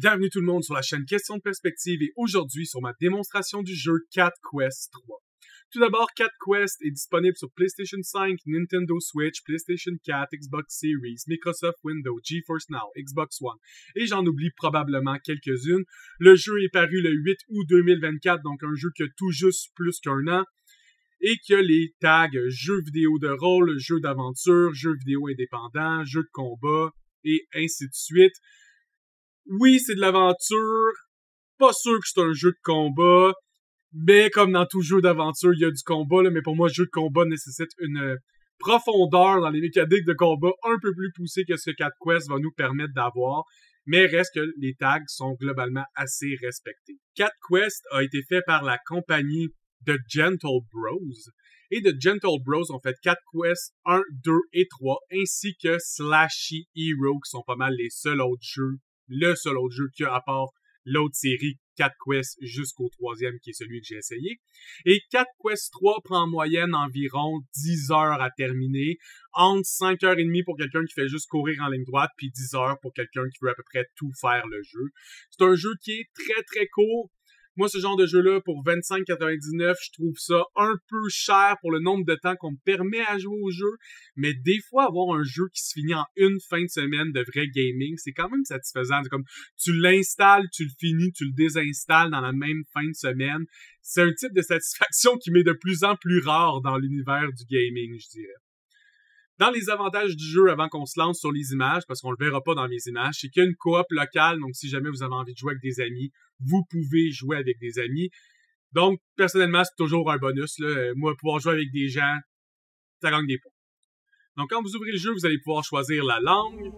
Bienvenue tout le monde sur la chaîne Question de Perspective et aujourd'hui sur ma démonstration du jeu Cat Quest 3. Tout d'abord, Cat Quest est disponible sur PlayStation 5, Nintendo Switch, PlayStation 4, Xbox Series, Microsoft Windows, GeForce Now, Xbox One et j'en oublie probablement quelques-unes. Le jeu est paru le 8 août 2024, donc un jeu qui a tout juste plus qu'un an et qui a les tags jeux vidéo de rôle, jeux d'aventure, jeux vidéo indépendants, jeux de combat et ainsi de suite. Oui, c'est de l'aventure, pas sûr que c'est un jeu de combat, mais comme dans tout jeu d'aventure, il y a du combat, là, mais pour moi, le jeu de combat nécessite une profondeur dans les mécaniques de combat un peu plus poussée que ce que Cat Quest va nous permettre d'avoir, mais reste que les tags sont globalement assez respectés. Cat Quest a été fait par la compagnie The Gentle Bros, et The Gentle Bros ont fait Cat Quest 1, 2 et 3, ainsi que Slashy Hero, qui sont pas mal les seuls autres jeux, le seul autre jeu qu'il y a à part l'autre série Cat Quest jusqu'au troisième qui est celui que j'ai essayé. Et Cat Quest 3 prend en moyenne environ 10 heures à terminer, entre 5h30 pour quelqu'un qui fait juste courir en ligne droite, puis 10 heures pour quelqu'un qui veut à peu près tout faire le jeu. C'est un jeu qui est très très court. Moi, ce genre de jeu-là, pour 25,99, je trouve ça un peu cher pour le nombre de temps qu'on me permet à jouer au jeu. Mais des fois, avoir un jeu qui se finit en une fin de semaine de vrai gaming, c'est quand même satisfaisant. C'est comme, tu l'installes, tu le finis, tu le désinstalles dans la même fin de semaine. C'est un type de satisfaction qui m'est de plus en plus rare dans l'univers du gaming, je dirais. Dans les avantages du jeu, avant qu'on se lance sur les images, parce qu'on le verra pas dans mes images, c'est qu'il y a une coop locale, donc si jamais vous avez envie de jouer avec des amis, vous pouvez jouer avec des amis. Donc, personnellement, c'est toujours un bonus, là. Moi, pouvoir jouer avec des gens, ça gagne des points. Donc, quand vous ouvrez le jeu, vous allez pouvoir choisir la langue,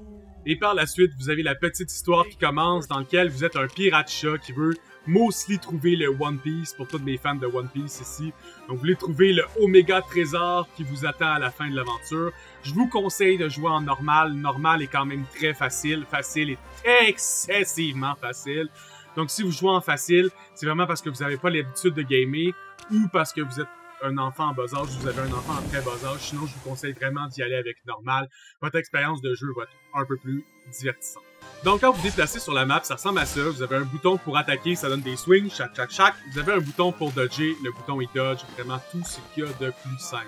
et par la suite, vous avez la petite histoire qui commence, dans laquelle vous êtes un pirate chat qui veut mostly trouver le One Piece, pour tous mes fans de One Piece ici. Donc, vous voulez trouver le Oméga Trésor qui vous attend à la fin de l'aventure. Je vous conseille de jouer en normal. Normal est quand même très facile. Facile est excessivement facile. Donc, si vous jouez en facile, c'est vraiment parce que vous n'avez pas l'habitude de gamer ou parce que vous êtes un enfant en bas âge, vous avez un enfant en très bas âge. Sinon, je vous conseille vraiment d'y aller avec normal. Votre expérience de jeu va être un peu plus divertissante. Donc, quand vous déplacez sur la map, ça ressemble à ça. Vous avez un bouton pour attaquer, ça donne des swings, chac, chac, chac. Vous avez un bouton pour dodger, le bouton est dodge, vraiment tout ce qu'il y a de plus simple.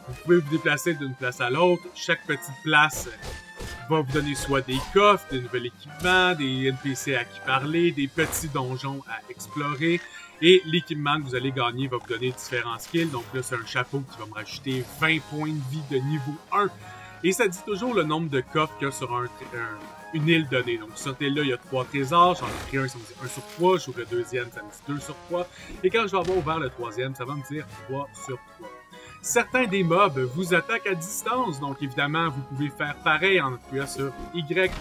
Vous pouvez vous déplacer d'une place à l'autre. Chaque petite place va vous donner soit des coffres, des nouveaux équipements, des NPC à qui parler, des petits donjons à explorer. Et l'équipement que vous allez gagner va vous donner différents skills. Donc là, c'est un chapeau qui va me rajouter 20 points de vie de niveau 1. Et ça dit toujours le nombre de coffres qu'il y a sur une île donnée. Donc sur cette île-là, il y a 3 trésors. J'en ai pris un, ça me dit 1 sur 3. J'ouvre le deuxième, ça me dit 2 sur 3. Et quand je vais avoir ouvert le troisième, ça va me dire 3 sur 3. Certains des mobs vous attaquent à distance. Donc évidemment, vous pouvez faire pareil en appuyant sur Y.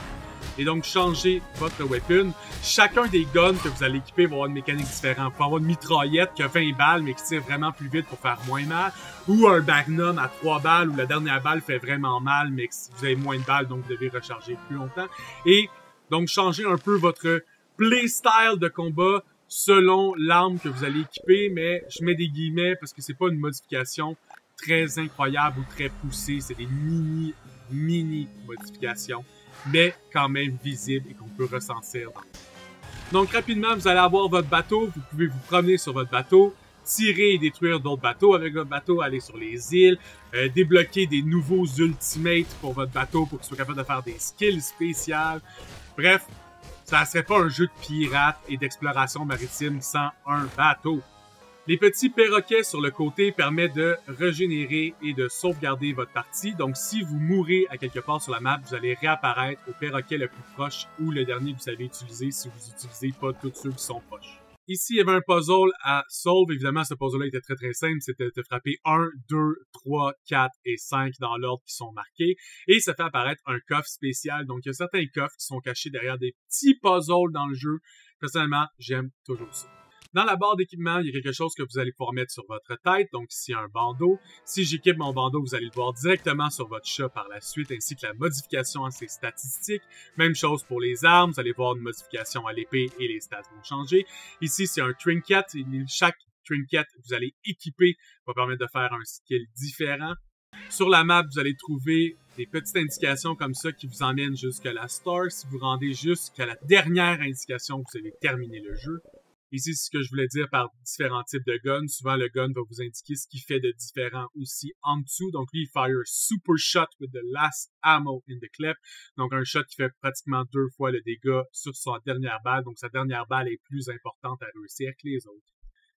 Et donc, changer votre weapon. Chacun des guns que vous allez équiper va avoir une mécanique différente. Vous pouvez avoir une mitraillette qui a 20 balles, mais qui tire vraiment plus vite pour faire moins mal. Ou un magnum à 3 balles, où la dernière balle fait vraiment mal, mais que vous avez moins de balles, donc vous devez recharger plus longtemps. Et donc, changer un peu votre playstyle de combat selon l'arme que vous allez équiper, mais je mets des guillemets parce que c'est pas une modification très incroyable ou très poussée. C'est des mini modifications, mais quand même visible et qu'on peut ressentir. Donc rapidement, vous allez avoir votre bateau, vous pouvez vous promener sur votre bateau, tirer et détruire d'autres bateaux avec votre bateau, aller sur les îles, débloquer des nouveaux ultimates pour votre bateau pour qu'il soit capable de faire des skills spéciales. Bref, ça serait pas un jeu de pirate et d'exploration maritime sans un bateau. Les petits perroquets sur le côté permettent de régénérer et de sauvegarder votre partie. Donc, si vous mourrez à quelque part sur la map, vous allez réapparaître au perroquet le plus proche ou le dernier que vous savez utiliser si vous n'utilisez pas tous ceux qui sont proches. Ici, il y avait un puzzle à solve. Évidemment, ce puzzle-là était très très simple. C'était de frapper 1, 2, 3, 4 et 5 dans l'ordre qui sont marqués. Et ça fait apparaître un coffre spécial. Donc, il y a certains coffres qui sont cachés derrière des petits puzzles dans le jeu. Personnellement, j'aime toujours ça. Dans la barre d'équipement, il y a quelque chose que vous allez pouvoir mettre sur votre tête. Donc ici, un bandeau. Si j'équipe mon bandeau, vous allez le voir directement sur votre chat par la suite, ainsi que la modification à ses statistiques. Même chose pour les armes. Vous allez voir une modification à l'épée et les stats vont changer. Ici, c'est un trinket. Chaque trinket que vous allez équiper va permettre de faire un skill différent. Sur la map, vous allez trouver des petites indications comme ça qui vous emmènent jusqu'à la star. Si vous rendez jusqu'à la dernière indication, vous allez terminer le jeu. Ici, c'est ce que je voulais dire par différents types de guns. Souvent, le gun va vous indiquer ce qu'il fait de différent aussi en dessous. Donc, lui, il fire super shot with the last ammo in the clip. Donc, un shot qui fait pratiquement 2 fois le dégât sur sa dernière balle. Donc, sa dernière balle est plus importante à réussir que les autres.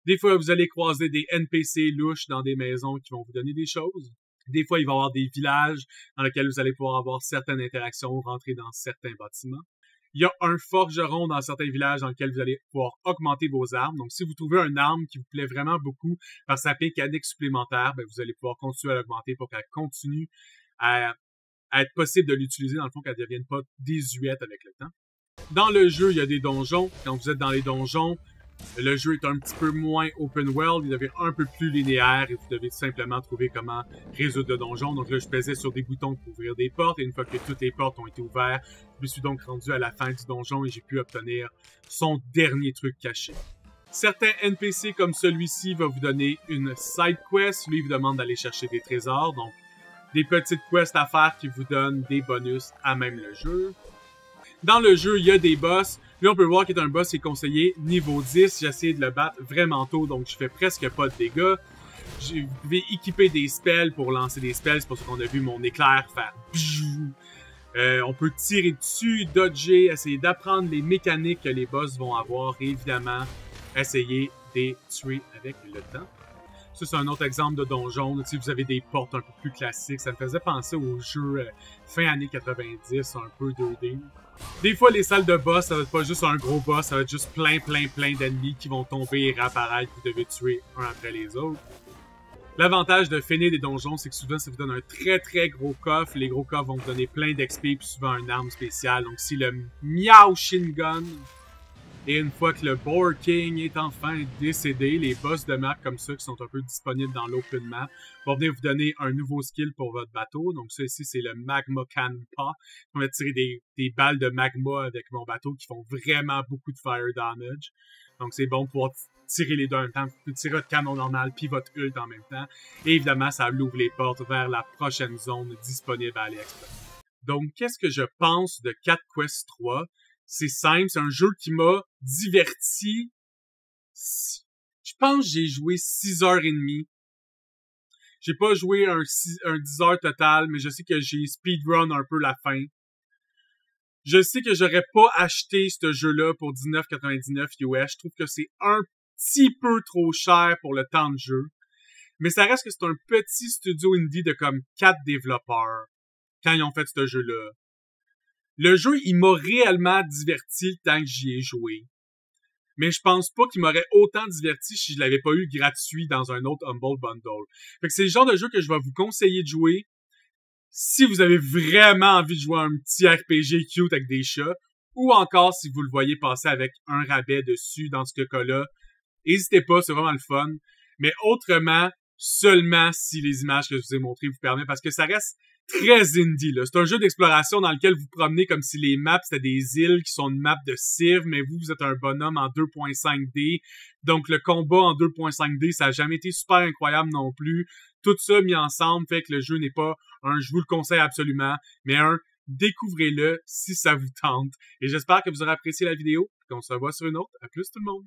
Des fois, vous allez croiser des NPC louches dans des maisons qui vont vous donner des choses. Des fois, il va y avoir des villages dans lesquels vous allez pouvoir avoir certaines interactions, rentrer dans certains bâtiments. Il y a un forgeron dans certains villages dans lesquels vous allez pouvoir augmenter vos armes. Donc, si vous trouvez une arme qui vous plaît vraiment beaucoup par sa mécanique supplémentaire, ben, vous allez pouvoir continuer à l'augmenter pour qu'elle continue à être possible de l'utiliser, dans le fond, qu'elle ne devienne pas désuète avec le temps. Dans le jeu, il y a des donjons. Quand vous êtes dans les donjons, le jeu est un petit peu moins open world, il devient un peu plus linéaire et vous devez tout simplement trouver comment résoudre le donjon. Donc là, je pesais sur des boutons pour ouvrir des portes et une fois que toutes les portes ont été ouvertes, je me suis donc rendu à la fin du donjon et j'ai pu obtenir son dernier truc caché. Certains NPC comme celui-ci va vous donner une side quest. Lui, il vous demande d'aller chercher des trésors, donc des petites quests à faire qui vous donnent des bonus à même le jeu. Dans le jeu, il y a des boss. Là, on peut voir qu'il est un boss qui est conseillé niveau 10. J'ai essayé de le battre vraiment tôt, donc je fais presque pas de dégâts. Vous pouvez équiper des spells pour lancer des spells. C'est pour ça qu'on a vu mon éclair faire bijou. On peut tirer dessus, dodger, essayer d'apprendre les mécaniques que les boss vont avoir et évidemment, essayer de les tuer avec le temps. Ça, c'est un autre exemple de donjon. Si vous avez des portes un peu plus classiques, ça me faisait penser aux jeux fin années 90, un peu 2D. Des fois, les salles de boss, ça va être pas juste un gros boss, ça va être juste plein d'ennemis qui vont tomber et réapparaître, que vous devez tuer un après les autres. L'avantage de finir des donjons, c'est que souvent, ça vous donne un très gros coffre. Les gros coffres vont vous donner plein d'XP, puis souvent une arme spéciale. Donc, si le Miao Shin Gun, et une fois que le Boar King est enfin décédé, les boss de map comme ça, qui sont un peu disponibles dans l'open map, vont venir vous donner un nouveau skill pour votre bateau. Donc ça ici, c'est le Magma Canpa. On va tirer des balles de magma avec mon bateau qui font vraiment beaucoup de fire damage. Donc c'est bon pour tirer les deux en même temps. Vous pouvez tirer votre canon normal puis votre ult en même temps. Et évidemment, ça ouvre les portes vers la prochaine zone disponible à aller explorer. Donc, qu'est-ce que je pense de Cat Quest 3? C'est simple, c'est un jeu qui m'a diverti. Je pense que j'ai joué 6h30. J'ai pas joué un 10 heures total, mais je sais que j'ai speedrun un peu la fin. Je sais que j'aurais pas acheté ce jeu-là pour 19,99 US. Je trouve que c'est un petit peu trop cher pour le temps de jeu. Mais ça reste que c'est un petit studio indie de comme 4 développeurs quand ils ont fait ce jeu-là. Le jeu, il m'a réellement diverti le temps que j'y ai joué. Mais je pense pas qu'il m'aurait autant diverti si je l'avais pas eu gratuit dans un autre Humble Bundle. Fait que c'est le genre de jeu que je vais vous conseiller de jouer si vous avez vraiment envie de jouer un petit RPG cute avec des chats, ou encore si vous le voyez passer avec un rabais dessus dans ce cas-là. N'hésitez pas, c'est vraiment le fun. Mais autrement, seulement si les images que je vous ai montrées vous permettent, parce que ça reste très indie, là. C'est un jeu d'exploration dans lequel vous promenez comme si les maps c'était des îles qui sont une map de Civ, mais vous êtes un bonhomme en 2.5D. Donc le combat en 2.5D, ça a jamais été super incroyable non plus. Tout ça mis ensemble fait que le jeu n'est pas un je vous le conseille absolument, mais un découvrez-le si ça vous tente. Et j'espère que vous aurez apprécié la vidéo, qu'on se revoit sur une autre. À plus tout le monde!